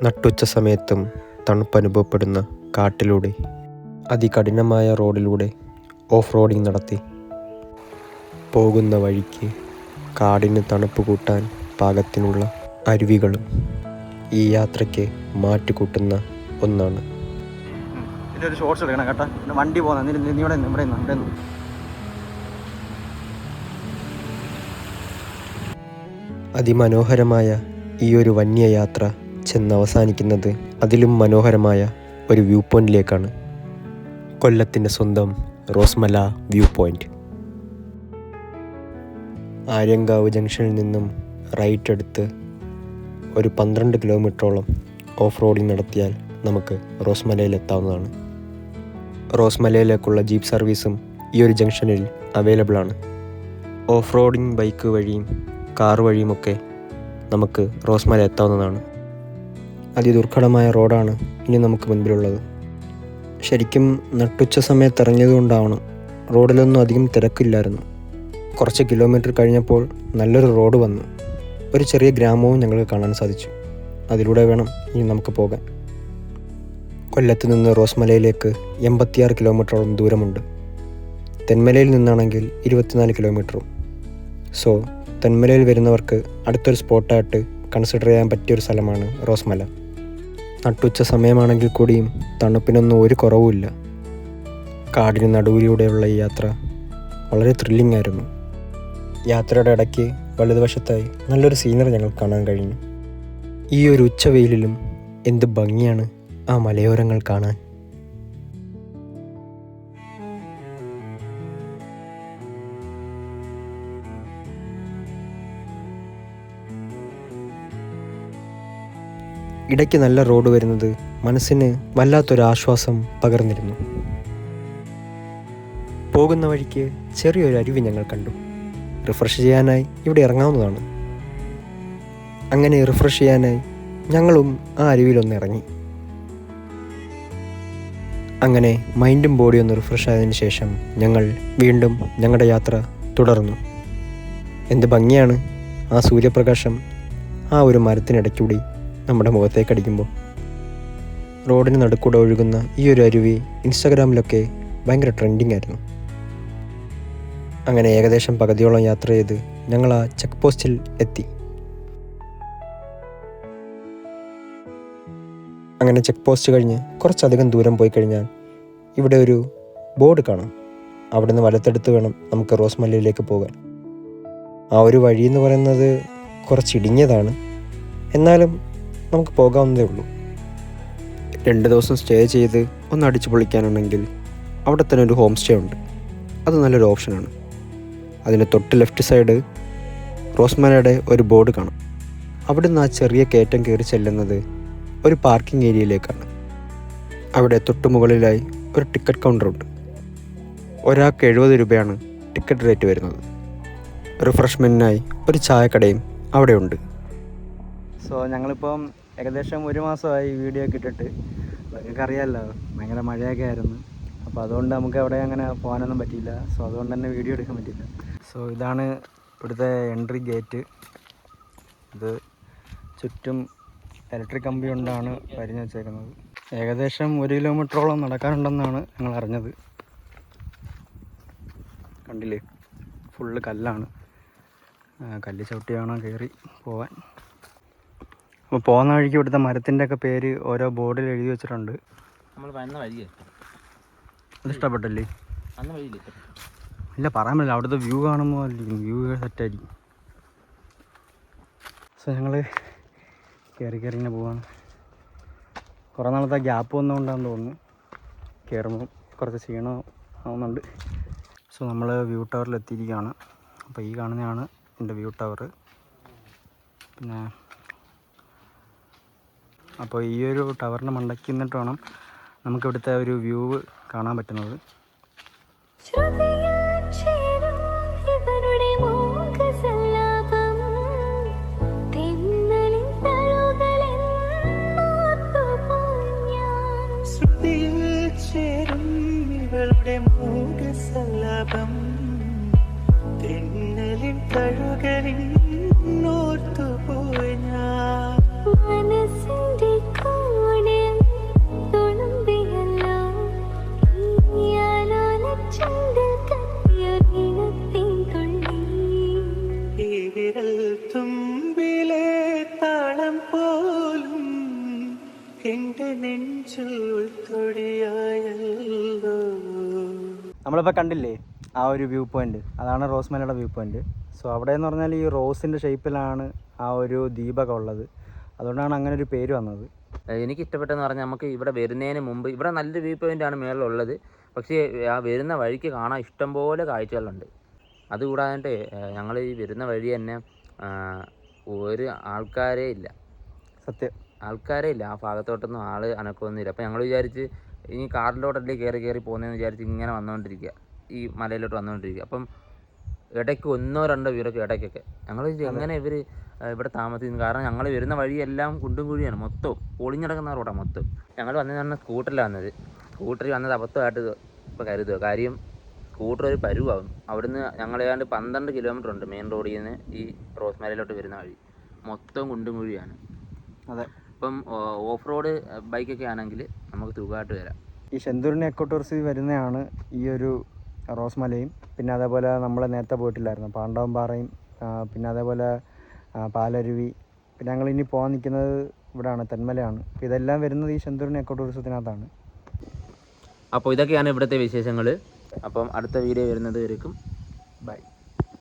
നട്ടുച്ച സമയത്തും തണുപ്പനുഭവപ്പെടുന്ന കാട്ടിലൂടെ അതികഠിനമായ റോഡിലൂടെ ഓഫ് റോഡിങ് നടത്തി പോകുന്ന വഴിക്ക് കാടിന് തണുപ്പ് കൂട്ടാൻ പാകത്തിനുള്ള അരുവികളും ഈ യാത്രയ്ക്ക് മാറ്റുകൂട്ടുന്ന ഒന്നാണ്. ഇതിലൊരു ഷോർട്സ് എടുക്കണം കേട്ടോ, വണ്ടി പോകുന്ന ഇവിടെ അതിമനോഹരമായ ഈ ഒരു വന്യയാത്ര ചെന്നവസാനിക്കുന്നത് അതിലും മനോഹരമായ ഒരു വ്യൂ പോയിന്റിലേക്കാണ്. കൊല്ലത്തിൻ്റെ സ്വന്തം റോസ്മല വ്യൂ പോയിന്റ്. ആര്യങ്കാവ് ജംഗ്ഷനിൽ നിന്നും റൈറ്റ് എടുത്ത് ഒരു 12 കിലോമീറ്ററോളം ഓഫ് റോഡിങ് നടത്തിയാൽ നമുക്ക് റോസ്മലയിലെത്താവുന്നതാണ്. റോസ്മലയിലേക്കുള്ള ജീപ്പ് സർവീസും ഈ ഒരു ജംഗ്ഷനിൽ അവൈലബിൾ ആണ്. ഓഫ് റോഡിങ് ബൈക്ക് വഴിയും കാർ വഴിയുമൊക്കെ നമുക്ക് റോസ്മല എത്താവുന്നതാണ്. അതിദുർഘടമായ റോഡാണ് ഇനി നമുക്ക് മുൻപിലുള്ളത്. ശരിക്കും നട്ടുച്ച സമയത്ത് ഇറങ്ങിയതുകൊണ്ടാവണം റോഡിലൊന്നും അധികം തിരക്കില്ലായിരുന്നു. കുറച്ച് കിലോമീറ്റർ കഴിഞ്ഞപ്പോൾ നല്ലൊരു റോഡ് വന്നു. ഒരു ചെറിയ ഗ്രാമവും ഞങ്ങൾക്ക് കാണാൻ സാധിച്ചു. അതിലൂടെ വേണം ഇനി നമുക്ക് പോകാൻ. കൊല്ലത്ത് നിന്ന് റോസ്മലയിലേക്ക് 86 കിലോമീറ്ററോളം ദൂരമുണ്ട്. തെന്മലയിൽ നിന്നാണെങ്കിൽ 24 കിലോമീറ്ററും. സോ തെന്മലയിൽ വരുന്നവർക്ക് അടുത്തൊരു സ്പോട്ടായിട്ട് കൺസിഡർ ചെയ്യാൻ പറ്റിയൊരു സ്ഥലമാണ് റോസ്മല. നട്ടുച്ച സമയമാണെങ്കിൽ കൂടിയും തണുപ്പിനൊന്നും ഒരു കുറവുമില്ല. കാടിന് നടുവിലൂടെയുള്ള ഈ യാത്ര വളരെ ത്രില്ലിംഗ് ആയിരുന്നു. യാത്രയുടെ ഇടയ്ക്ക് വലതുവശത്തായി നല്ലൊരു സീനറി ഞങ്ങൾക്ക് കാണാൻ കഴിഞ്ഞു. ഈ ഒരു ഉച്ചവെയിലിലും എന്ത് ഭംഗിയാണ് ആ മലയോരങ്ങൾ കാണാൻ. ഇടയ്ക്ക് നല്ല റോഡ് വരുന്നത് മനസ്സിന് വല്ലാത്തൊരാശ്വാസം പകർന്നിരുന്നു. പോകുന്ന വഴിക്ക് ചെറിയൊരു അരുവി ഞങ്ങൾ കണ്ടു. റിഫ്രഷ് ചെയ്യാനായി ഇവിടെ ഇറങ്ങാവുന്നതാണ്. അങ്ങനെ റിഫ്രഷ് ചെയ്യാനായി ഞങ്ങളും ആ അരുവിയിലൊന്ന് ഇറങ്ങി. അങ്ങനെ മൈൻഡും ബോഡിയും ഒന്ന് റിഫ്രഷ് ആയതിനു ശേഷം ഞങ്ങൾ വീണ്ടും ഞങ്ങളുടെ യാത്ര തുടർന്നു. എന്ത് ഭംഗിയാണ് ആ സൂര്യപ്രകാശം ആ ഒരു മരത്തിനിടയ്ക്കൂടി നമ്മുടെ മുഖത്തേക്ക് അടിക്കുമ്പോൾ. റോഡിന് നടുക്കൂടെ ഒഴുകുന്ന ഈ ഒരു അരുവി ഇൻസ്റ്റാഗ്രാമിലൊക്കെ ഭയങ്കര ട്രെൻഡിങ് ആയിരുന്നു. അങ്ങനെ ഏകദേശം പകുതിയോളം യാത്ര ചെയ്ത് ഞങ്ങൾ ആ ചെക്ക് പോസ്റ്റിൽ എത്തി. അങ്ങനെ ചെക്ക് പോസ്റ്റ് കഴിഞ്ഞ് കുറച്ചധികം ദൂരം പോയി കഴിഞ്ഞാൽ ഇവിടെ ഒരു ബോർഡ് കാണാം. അവിടെ നിന്ന് വലത്തെടുത്ത് വേണം നമുക്ക് റോസ്മലയിലേക്ക് പോകാൻ. ആ ഒരു വഴി എന്ന് പറയുന്നത് കുറച്ച് ഇടുങ്ങിയതാണ്, എന്നാലും നമുക്ക് പോകാവുന്നതേ ഉള്ളൂ. 2 ദിവസം സ്റ്റേ ചെയ്ത് ഒന്ന് അടിച്ചു പൊളിക്കാനുണ്ടെങ്കിൽ അവിടെ തന്നെ ഒരു ഹോം സ്റ്റേ ഉണ്ട്. അത് നല്ലൊരു ഓപ്ഷനാണ്. അതിന് തൊട്ട് ലെഫ്റ്റ് സൈഡ് റോസ്മലയുടെ ഒരു ബോർഡ് കാണാം. അവിടെ നിന്ന് ആ ചെറിയ കയറ്റം കയറി ചെല്ലുന്നത് ഒരു പാർക്കിംഗ് ഏരിയയിലേക്കാണ്. അവിടെ തൊട്ട് മുകളിലായി ഒരു ടിക്കറ്റ് കൗണ്ടറുണ്ട്. ഒരാൾക്ക് 70 രൂപയാണ് ടിക്കറ്റ് റേറ്റ് വരുന്നത്. റിഫ്രഷ്മെൻറ്റിനായി ഒരു ചായക്കടയും അവിടെ ഉണ്ട്. സോ ഞങ്ങളിപ്പം ഏകദേശം 1 മാസമായി വീഡിയോ ഒക്കെ ഇട്ടിട്ട്. നിങ്ങൾക്ക് അറിയാമല്ലോ, ഭയങ്കര മഴയൊക്കെ ആയിരുന്നു. അപ്പോൾ അതുകൊണ്ട് നമുക്ക് അവിടെ അങ്ങനെ പോകാനൊന്നും പറ്റിയില്ല. സോ അതുകൊണ്ട് തന്നെ വീഡിയോ എടുക്കാൻ പറ്റില്ല. സോ ഇതാണ് ഇവിടുത്തെ എൻട്രി ഗേറ്റ്. ഇത് ചുറ്റും ഇലക്ട്രിക് കമ്പി കൊണ്ടാണ് വരിഞ്ഞ് വെച്ചേക്കുന്നത്. ഏകദേശം 1 കിലോമീറ്ററോളം നടക്കാനുണ്ടെന്നാണ് ഞങ്ങൾ അറിഞ്ഞത്. കണ്ടില്ലേ, ഫുള്ള് കല്ലാണ്. കല്ല് ചവിട്ടി വേണം കയറി പോകാൻ. അപ്പോൾ പോകുന്ന വഴിക്ക് ഇവിടുത്തെ മരത്തിൻ്റെ ഒക്കെ പേര് ഓരോ ബോർഡിൽ എഴുതി വെച്ചിട്ടുണ്ട്. നമ്മൾ വരുന്ന വഴിയേ അത് ഇഷ്ടപ്പെട്ടല്ലേ? അന്ന് വഴിയില്ലേ? ഇല്ല, പറയാൻ പറ്റില്ല. അവിടുത്തെ വ്യൂ കാണുമ്പോൾ വ്യൂ സെറ്റായിരിക്കും. സോ ഞങ്ങൾ കയറി ഇങ്ങനെ പോവാണ്. കുറേ നാളത്തെ ഗ്യാപ്പ് വന്നുകൊണ്ടാണെന്ന് തോന്നുന്നു. കയറുമ്പോൾ കുറച്ച് ക്ഷീണം ആവുന്നുണ്ട്. സോ നമ്മൾ വ്യൂ ടവറിൽ എത്തിയിരിക്കുകയാണ്. അപ്പോൾ ഈ കാണുന്നതാണ് എൻ്റെ വ്യൂ ടവർ. പിന്നെ അപ്പോൾ ഈ ഒരു ടവറിൻ്റെ മണ്ടയ്ക്ക് നിന്നിട്ട് വേണം നമുക്കിവിടുത്തെ ഒരു വ്യൂ കാണാൻ പറ്റുന്നത്. മനസ്സിന്റെ നമ്മളിപ്പോൾ കണ്ടില്ലേ ആ ഒരു വ്യൂ പോയിന്റ്, അതാണ് റോസ്മലയുടെ വ്യൂ പോയിന്റ്. സോ അവിടെ എന്ന് പറഞ്ഞാൽ ഈ റോസിൻ്റെ ഷേപ്പിലാണ് ആ ഒരു ദീപകം ഉള്ളത്. അതുകൊണ്ടാണ് അങ്ങനെ ഒരു പേര് വന്നത്. എനിക്ക് ഇഷ്ടപ്പെട്ടെന്ന് പറഞ്ഞാൽ നമുക്ക് ഇവിടെ വരുന്നതിന് മുമ്പ് ഇവിടെ നല്ലൊരു വ്യൂ പോയിൻ്റാണ് മേളിലുള്ളത്. പക്ഷേ ആ വരുന്ന വഴിക്ക് കാണാൻ ഇഷ്ടംപോലെ കാഴ്ചകളുണ്ട്. അതുകൂടാതെ ഞങ്ങൾ ഈ വരുന്ന വഴി തന്നെ ഒരു ആൾക്കാരേ ഇല്ല, സത്യം ആൾക്കാരേ ഇല്ല. ആ ഭാഗത്തോട്ടൊന്നും ആൾ അനക്കൊന്നുമില്ല. അപ്പോൾ ഞങ്ങൾ വിചാരിച്ച് ഇനി കാറിലോട്ടല്ലേ കയറി പോകുന്നതെന്ന് വിചാരിച്ച് ഇങ്ങനെ വന്നുകൊണ്ടിരിക്കുക, ഈ മലയിലോട്ട് വന്നുകൊണ്ടിരിക്കുക. അപ്പം ഇടയ്ക്ക് 1-2 വീടൊക്കെ ഇടയ്ക്കൊക്കെ ഞങ്ങൾ എങ്ങനെ ഇവർ ഇവിടെ താമസിക്കുന്നു. കാരണം ഞങ്ങൾ വരുന്ന വഴിയെല്ലാം കുണ്ടും കുഴിയാണ്, മൊത്തം പൊളിഞ്ഞിടക്കുന്ന റോഡാണ് മൊത്തം. ഞങ്ങൾ വന്നതാണ് സ്കൂട്ടറിലാണ് വന്നത്. സ്കൂട്ടറിൽ വന്നത് അബദ്ധമായിട്ട് ഇപ്പോൾ കരുതുക. കാര്യം സ്കൂട്ടർ ഒരു പരുവാകും. അവിടുന്ന് ഞങ്ങൾ ഏതാണ്ട് 12 കിലോമീറ്റർ ഉണ്ട് മെയിൻ റോഡിൽ നിന്ന് ഈ റോസ്മലയിലോട്ട് വരുന്ന വഴി, മൊത്തം കുണ്ടും കുഴിയാണ്. അതെ. ഇപ്പം ഓഫ് റോഡ് ബൈക്കൊക്കെ ആണെങ്കിൽ നമുക്ക് സുഖമായിട്ട് വരാം. ഈ ശെന്തൂരിന് എക്കോ ടൂറിസ്റ്റ് വരുന്നതാണ് ഈ ഒരു റോസ്മലയും, പിന്നെ അതേപോലെ നമ്മൾ നേരത്തെ പോയിട്ടില്ലായിരുന്നു പാണ്ഡവം പാറയും, പിന്നെ അതേപോലെ പാലരുവി. പിന്നെ ഞങ്ങൾ ഇനി പോകാൻ നിൽക്കുന്നത് ഇവിടെയാണ്, തെന്മലയാണ്. അപ്പോൾ ഇതെല്ലാം വരുന്നത് ഈ ശെന്തൂരിന് എക്കോ ടൂറിസത്തിനകത്താണ്. അപ്പോൾ ഇതൊക്കെയാണ് ഇവിടുത്തെ വിശേഷങ്ങൾ. അപ്പം അടുത്ത വീഡിയോ വരുന്നത് വരേക്കും ബൈ.